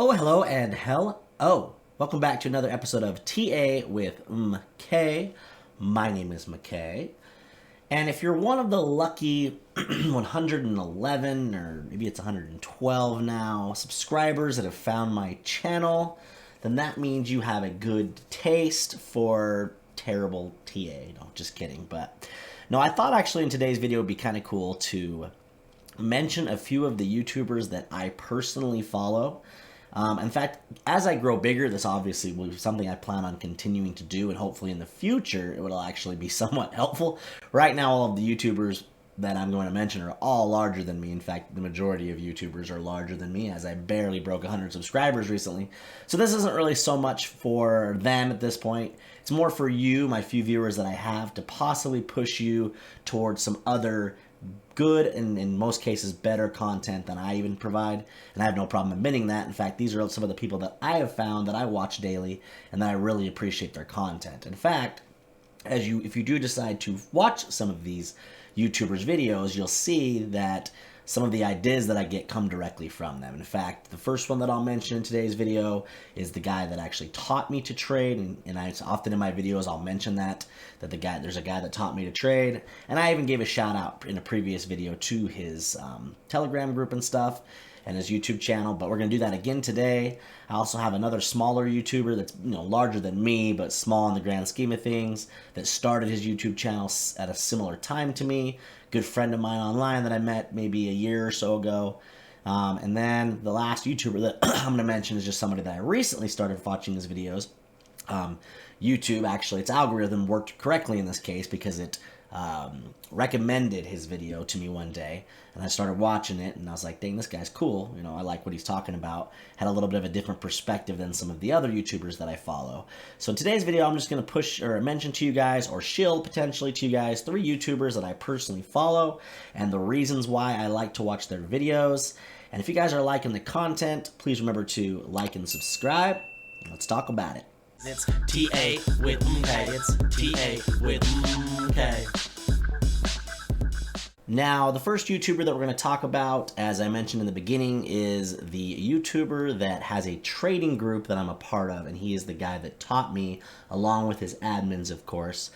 Hello, and hello. Welcome back to another episode of TA with MK. My name is MK. And if you're one of the lucky 111, or maybe it's 112 now, subscribers that have found my channel, then that means you have a good taste for terrible TA. No, just kidding. But no, I thought actually in today's video it would be kind of cool to mention a few of the YouTubers that I personally follow. In fact, as I grow bigger, this obviously will be something I plan on continuing to do, and hopefully in the future it will actually be somewhat helpful. Right now, all of the YouTubers that I'm going to mention are all larger than me. In fact, the majority of YouTubers are larger than me, as I barely broke 100 subscribers recently. So this isn't really so much for them at this point. It's more for you, my few viewers that I have, to possibly push you towards some other good and in most cases better content than I even provide, and I have no problem admitting that. In fact, these are some of the people that I have found that I watch daily and that I really appreciate their content. In fact, if you do decide to watch some of these YouTubers' videos, you'll see that some of the ideas that I get come directly from them. In fact, the first one that I'll mention in today's video is the guy that actually taught me to trade, and I often in my videos I'll mention there's a guy that taught me to trade, and I even gave a shout out in a previous video to his Telegram group and stuff, and his YouTube channel, but we're going to do that again today. I also have another smaller YouTuber that's larger than me, but small in the grand scheme of things, that started his YouTube channel at a similar time to me. Good friend of mine online that I met maybe a year or so ago. And then the last YouTuber that I'm going to mention is just somebody that I recently started watching his videos. YouTube, actually, its algorithm worked correctly in this case because it recommended his video to me one day, and I started watching it, and I was like, dang, this guy's cool. I like what he's talking about. Had a little bit of a different perspective than some of the other YouTubers that I follow. So in today's video, I'm just going to push or mention to you guys, or shield potentially to you guys, 3 YouTubers that I personally follow and the reasons why I like to watch their videos. And if you guys are liking the content, please remember to like and subscribe. Let's talk about it. It's TA with MK. It's TA with MK. Now, the first YouTuber that we're going to talk about, as I mentioned in the beginning, is the YouTuber that has a trading group that I'm a part of, and he is the guy that taught me, along with his admins, of course,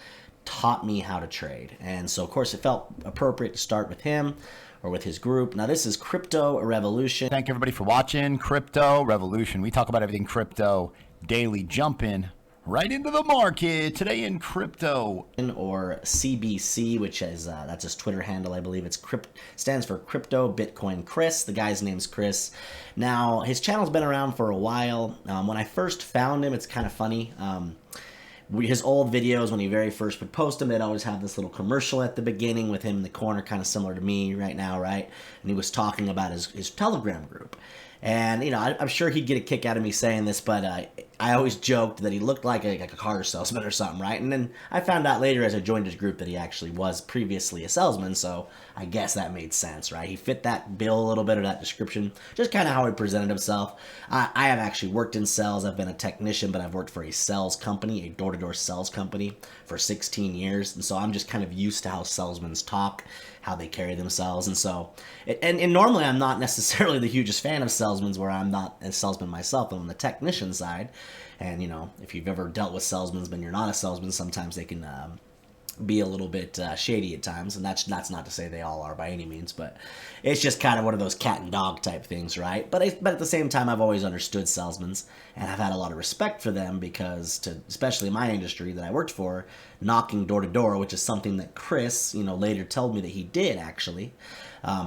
taught me how to trade. And so, of course, it felt appropriate to start with him, or with his group. Now, this is Crypto Revolution. Thank you, everybody, for watching Crypto Revolution. We talk about everything crypto daily, jumping right into the market today in crypto. Or CBC, which is that's his Twitter handle, I believe. It's stands for Crypto Bitcoin Chris. The guy's name's Chris. Now, his channel's been around for a while. When I first found him, it's kind of funny. His old videos, when he very first would post them, they'd always have this little commercial at the beginning with him in the corner, kind of similar to me right now, right? And he was talking about his Telegram group. And, I'm sure he'd get a kick out of me saying this, but I always joked that he looked like a car salesman or something, right? And then I found out later as I joined his group that he actually was previously a salesman, so I guess that made sense, right? He fit that bill a little bit, or that description, just kind of how he presented himself. I have actually worked in sales. I've been a technician, but I've worked for a sales company, a door-to-door sales company, for 16 years, and so I'm just kind of used to how salesmen talk, how they carry themselves. And so, and normally I'm not necessarily the hugest fan of salesmen, where I'm not a salesman myself. I'm on the technician side. And, if you've ever dealt with salesmen, but you're not a salesman, sometimes they can be a little bit shady at times. And that's not to say they all are by any means, but it's just kind of one of those cat and dog type things, right? But at the same time, I've always understood salesmen, and I've had a lot of respect for them because, especially in my industry that I worked for, knocking door to door, which is something that Chris, later told me that he did actually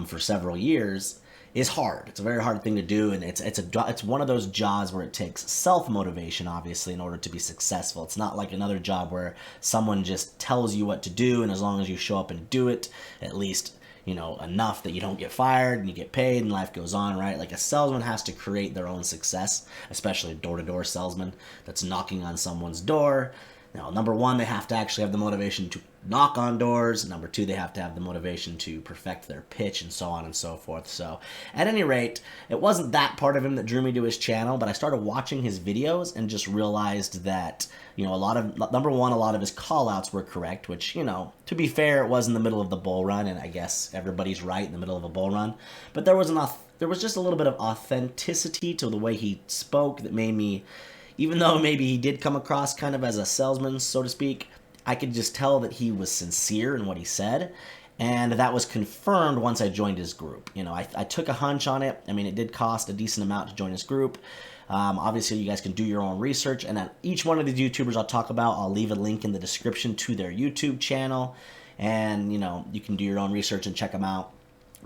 for several years, is hard. It's a very hard thing to do, and it's one of those jobs where it takes self-motivation, obviously, in order to be successful. It's not like another job where someone just tells you what to do, and as long as you show up and do it, at least, enough that you don't get fired and you get paid and life goes on, right? Like, a salesman has to create their own success, especially a door-to-door salesman that's knocking on someone's door. Now, number one, they have to actually have the motivation to knock on doors. Number two, they have to have the motivation to perfect their pitch, and so on and so forth. So, at any rate, it wasn't that part of him that drew me to his channel, but I started watching his videos and just realized that, number one, a lot of his call-outs were correct, which, to be fair, it was in the middle of the bull run, and I guess everybody's right in the middle of a bull run. But there was enough there was just a little bit of authenticity to the way he spoke that made me, even though maybe he did come across kind of as a salesman, so to speak, I could just tell that he was sincere in what he said. And that was confirmed once I joined his group. You know, I took a hunch on it. I mean, it did cost a decent amount to join his group. Obviously, you guys can do your own research. And at each one of these YouTubers I'll talk about, I'll leave a link in the description to their YouTube channel. And, you know, you can do your own research and check them out.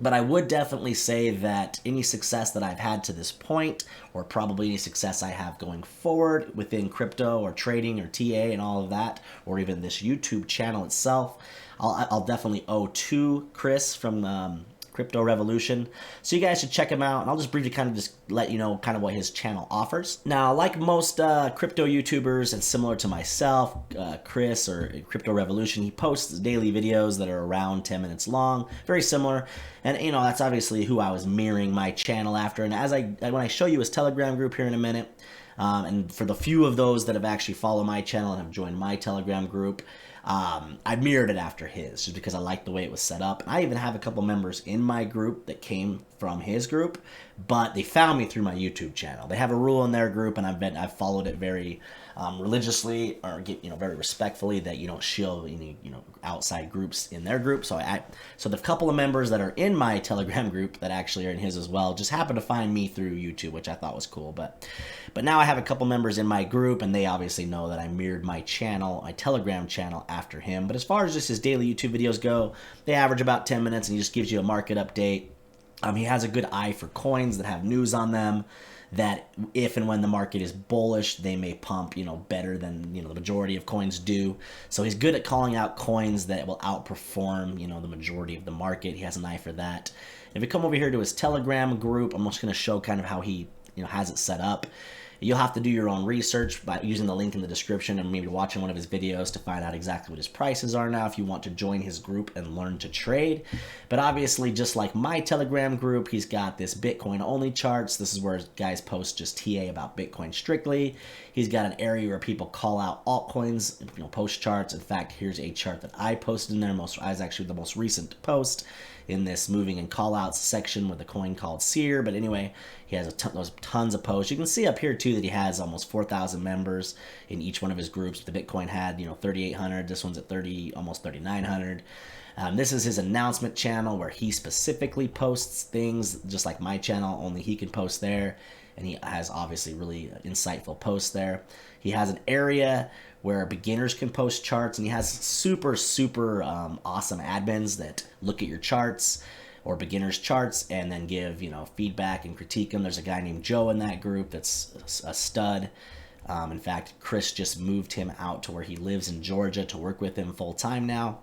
But I would definitely say that any success that I've had to this point, or probably any success I have going forward within crypto or trading or TA and all of that, or even this YouTube channel itself, I'll definitely owe to Chris from Crypto Revolution. So you guys should check him out, and I'll just briefly kind of just let you know kind of what his channel offers. Now, like most crypto YouTubers and similar to myself, Chris or Crypto Revolution, he posts daily videos that are around 10 minutes long, very similar. And you know, that's obviously who I was mirroring my channel after. And when I show you his Telegram group here in a minute, and for the few of those that have actually followed my channel and have joined my Telegram group, I mirrored it after his just because I liked the way it was set up. And I even have a couple members in my group that came from his group, but they found me through my YouTube channel. They have a rule in their group, and I've followed it very religiously, or very respectfully, that you don't shield any outside groups in their group. So the couple of members that are in my Telegram group that actually are in his as well just happened to find me through YouTube, which I thought was cool. But now I have a couple members in my group, and they obviously know that I mirrored my channel, my Telegram channel, after him. But as far as just his daily YouTube videos go, they average about 10 minutes, and he just gives you a market update. He has a good eye for coins that have news on them, that if and when the market is bullish, they may pump, better than, the majority of coins do. So he's good at calling out coins that will outperform, the majority of the market. He has an eye for that. If we come over here to his Telegram group, I'm just going to show kind of how he, has it set up. You'll have to do your own research by using the link in the description and maybe watching one of his videos to find out exactly what his prices are now if you want to join his group and learn to trade. But obviously, just like my Telegram group, he's got this Bitcoin only charts. This is where guys post just TA about Bitcoin strictly. He's got an area where people call out altcoins, post charts. In fact, here's a chart that I posted in there. I was actually the most recent post in this moving and call outs section with a coin called Seer. But anyway, he has those tons of posts. You can see up here too that he has almost 4,000 members in each one of his groups. The Bitcoin had 3,800. This one's at almost 3,900. This is his announcement channel where he specifically posts things just like my channel, only he can post there. And he has obviously really insightful posts there. He has an area where beginners can post charts, and he has super awesome admins that look at your charts or beginners charts and then give feedback and critique them. There's a guy named Joe in that group that's a stud. In fact, Chris just moved him out to where he lives in Georgia to work with him full time now.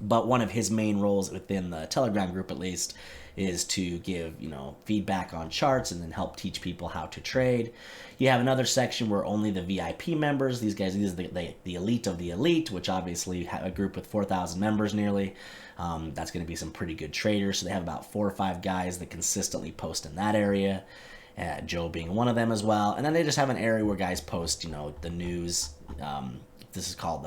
But one of his main roles within the Telegram group, at least, is to give feedback on charts and then help teach people how to trade. You have another section where only the VIP members, these are the elite of the elite, which obviously have a group with 4,000 members nearly. That's going to be some pretty good traders. So they have about 4 or 5 guys that consistently post in that area. Joe being one of them as well. And then they just have an area where guys post, the news. This is called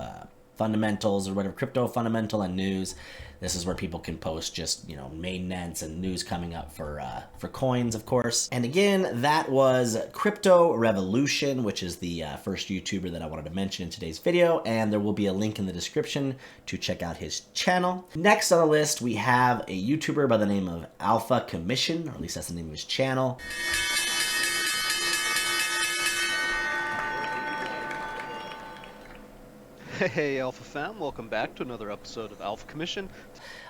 fundamentals or whatever, crypto fundamental and news. This is where people can post just, mainnets and news coming up for coins, of course. And again, that was Crypto Revolution, which is the first YouTuber that I wanted to mention in today's video. And there will be a link in the description to check out his channel. Next on the list, we have a YouTuber by the name of Alpha Commission, or at least that's the name of his channel. Hey Alpha fam, welcome back to another episode of Alpha Commission.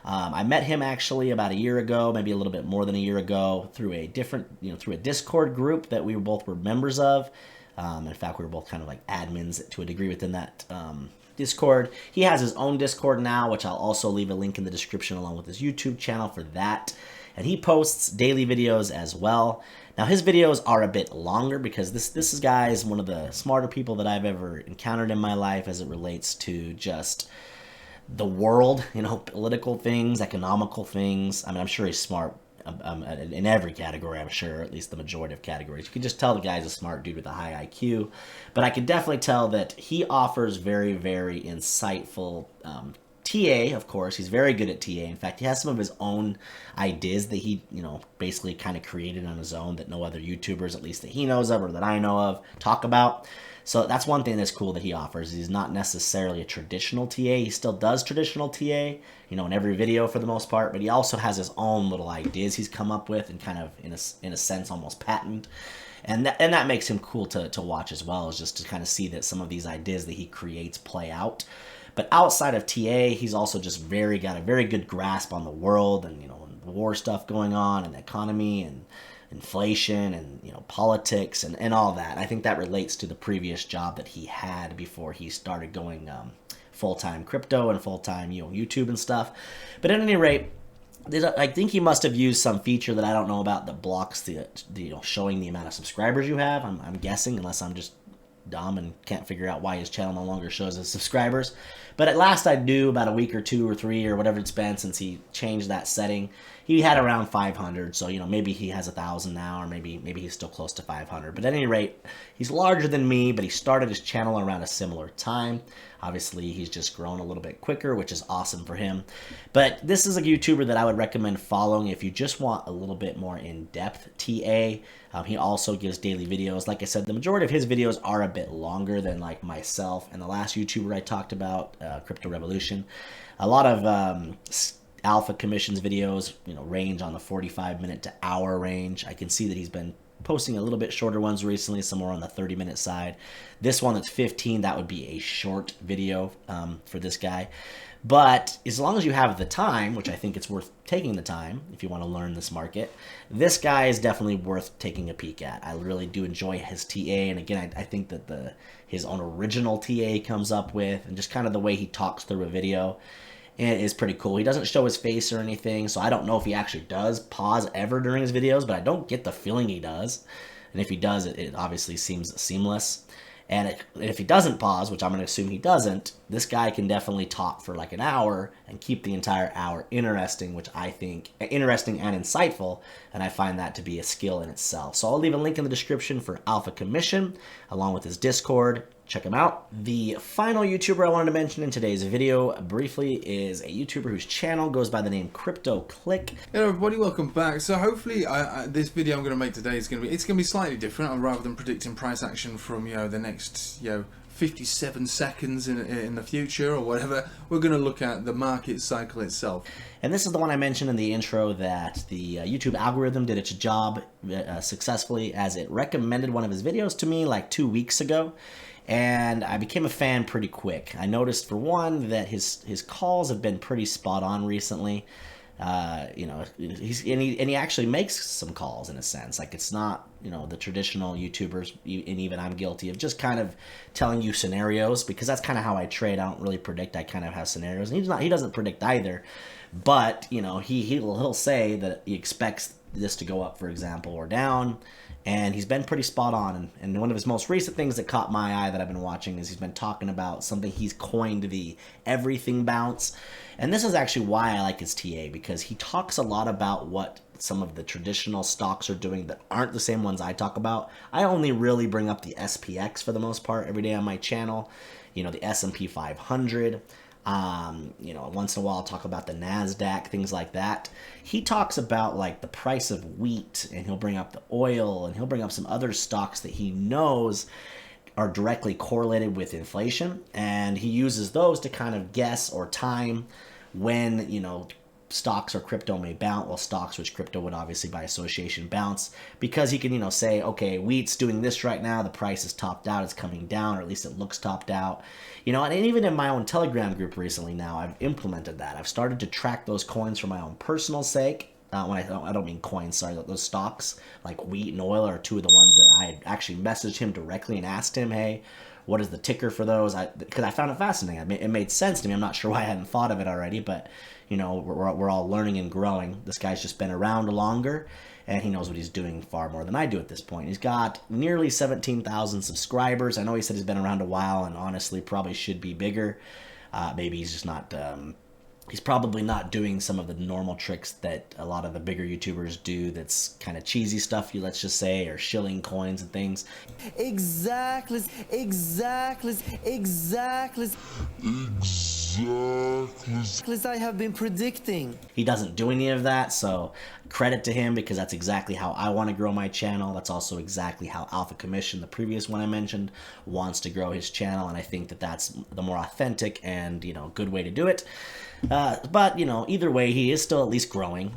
I met him actually about a year ago, maybe a little bit more than a year ago, through a different, through a Discord group that we both were members of. In fact, we were both kind of like admins to a degree within that Discord. He has his own Discord now, which I'll also leave a link in the description along with his YouTube channel for that. And he posts daily videos as well. Now, his videos are a bit longer because this guy is one of the smarter people that I've ever encountered in my life as it relates to just the world, political things, economical things. I mean, I'm sure he's smart in every category, I'm sure, at least the majority of categories. You can just tell the guy's a smart dude with a high IQ. But I can definitely tell that he offers very, very insightful TA, of course, he's very good at TA. In fact, he has some of his own ideas that he, basically kind of created on his own that no other YouTubers, at least that he knows of or that I know of, talk about. So that's one thing that's cool that he offers. He's not necessarily a traditional TA. He still does traditional TA, in every video for the most part, but he also has his own little ideas he's come up with and kind of, in a sense, almost patent. And that makes him cool to watch as well, is just to kind of see that some of these ideas that he creates play out. But outside of TA, he's also just got a very good grasp on the world and, war stuff going on and the economy and inflation and, politics and all that. I think that relates to the previous job that he had before he started going full-time crypto and full-time, YouTube and stuff. But at any rate, I think he must have used some feature that I don't know about that blocks the showing the amount of subscribers you have. I'm guessing, unless I'm just dumb and can't figure out why his channel no longer shows his subscribers. But at last I knew, about a week or 2 or 3 or whatever it's been since he changed that setting, he had around 500. So, maybe he has 1,000 now, or maybe he's still close to 500. But at any rate, he's larger than me, but he started his channel around a similar time. Obviously, he's just grown a little bit quicker, which is awesome for him. But this is a YouTuber that I would recommend following if you just want a little bit more in-depth TA. He also gives daily videos. Like I said, the majority of his videos are a bit longer than like myself and the last YouTuber I talked about, Crypto Revolution. A lot of Alpha Commission's videos, range on the 45-minute to hour range. I can see that he's been posting a little bit shorter ones recently, somewhere on the 30-minute side. This one that's 15, that would be a short video for this guy. But as long as you have the time, which I think it's worth taking the time if you want to learn this market, this guy is definitely worth taking a peek at. I really do enjoy his TA, and again, I think that his own original TA he comes up with, and just kind of the way he talks through a video, and is pretty cool. He doesn't show his face or anything, so I don't know if he actually does pause ever during his videos, but I don't get the feeling he does. And if he does, it obviously seems seamless. And if he doesn't pause, which I'm going to assume he doesn't, this guy can definitely talk for like an hour and keep the entire hour interesting, which I think interesting and insightful, and I find that to be a skill in itself. So I'll leave a link in the description for Alpha Commission, along with his Discord. Check him out. The final YouTuber I wanted to mention in today's video briefly is a YouTuber whose channel goes by the name Cryptoclick. Hello everybody, welcome back. So hopefully this video I'm going to make today is going to be slightly different. Rather than predicting price action from the next 57 seconds in the future or whatever, we're going to look at the market cycle itself. And this is the one I mentioned in the intro that the YouTube algorithm did its job successfully, as it recommended one of his videos to me like 2 weeks ago. And I became a fan pretty quick. I noticed, for one, that his calls have been pretty spot on recently. He actually makes some calls in a sense. Like, it's not, the traditional YouTubers, and even I'm guilty of just kind of telling you scenarios, because that's kind of how I trade. I don't really predict. I kind of have scenarios, and he doesn't predict either. But he'll say that he expects this to go up, for example, or down. And he's been pretty spot on. And one of his most recent things that caught my eye that I've been watching is he's been talking about something he's coined the everything bounce. And this is actually why I like his TA, because he talks a lot about what some of the traditional stocks are doing that aren't the same ones I talk about. I only really bring up the SPX for the most part every day on my channel. The S&P 500. Once in a while I'll talk about the NASDAQ, things like that. He talks about like the price of wheat, and he'll bring up the oil, and he'll bring up some other stocks that he knows are directly correlated with inflation, and he uses those to kind of guess or time when, stocks or crypto may bounce. Well, stocks, which crypto would obviously by association bounce, because he can, say, okay, wheat's doing this right now, the price is topped out, it's coming down, or at least it looks topped out. And even in my own Telegram group recently now, I've implemented that. I've started to track those coins for my own personal sake. When I don't mean coins, sorry, those stocks like wheat and oil are two of the ones that I actually messaged him directly and asked him, hey, what is the ticker for those? Because I found it fascinating. It made sense to me. I'm not sure why I hadn't thought of it already, but we're all learning and growing. This guy's just been around longer, and he knows what he's doing far more than I do at this point. He's got nearly 17,000 subscribers. I know he said he's been around a while, and honestly probably should be bigger. Maybe he's just not... he's probably not doing some of the normal tricks that a lot of the bigger YouTubers do, that's kind of cheesy stuff, let's just say, or shilling coins and things. Exactly. As I have been predicting. He doesn't do any of that, so credit to him, because that's exactly how I want to grow my channel. That's also exactly how Alpha Commission, the previous one I mentioned, wants to grow his channel, and I think that that's the more authentic and, you know, good way to do it. But, you know, either way, he is still at least growing,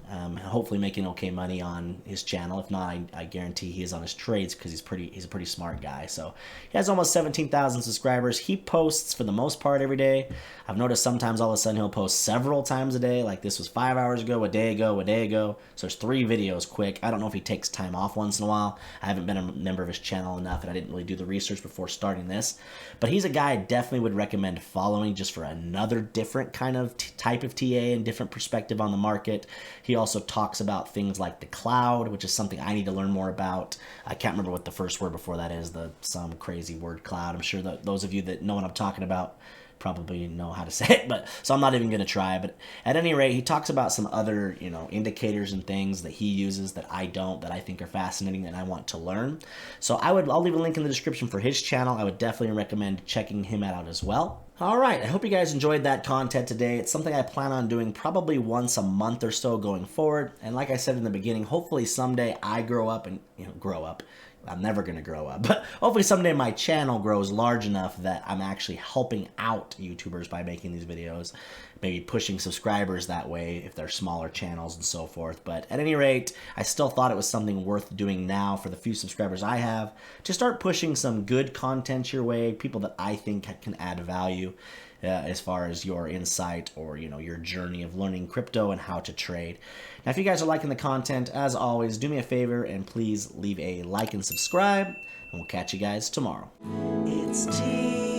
hopefully making okay money on his channel. If not, I guarantee he is on his trades, because he's a pretty smart guy. So he has almost 17,000 subscribers. He posts for the most part every day. I've noticed sometimes all of a sudden he'll post several times a day, like this was 5 hours ago, a day ago, a day ago. So there's 3 videos quick. I don't know if he takes time off once in a while. I haven't been a member of his channel enough, and I didn't really do the research before starting this. But he's a guy I definitely would recommend following, just for another different kind of type of TA and different perspective on the market. He also talks about things like the cloud, which is something I need to learn more about. I can't remember what the first word before that is, some crazy word cloud. I'm sure that those of you that know what I'm talking about probably know how to say it, but so I'm not even going to try. But at any rate, he talks about some other, you know, indicators and things that he uses that I don't, that I think are fascinating and I want to learn. So I'll leave a link in the description for his channel. I would definitely recommend checking him out as well. All right, I hope you guys enjoyed that content today. It's something I plan on doing probably once a month or so going forward. And like I said in the beginning, hopefully someday I grow up and, you know, grow up. I'm never going to grow up, but hopefully someday my channel grows large enough that I'm actually helping out YouTubers by making these videos, maybe pushing subscribers that way if they're smaller channels and so forth. But at any rate, I still thought it was something worth doing now for the few subscribers I have, to start pushing some good content your way, people that I think can add value as far as your insight or, you know, your journey of learning crypto and how to trade. Now, if you guys are liking the content, as always, do me a favor and please leave a like and subscribe, and we'll catch you guys tomorrow. It's tea.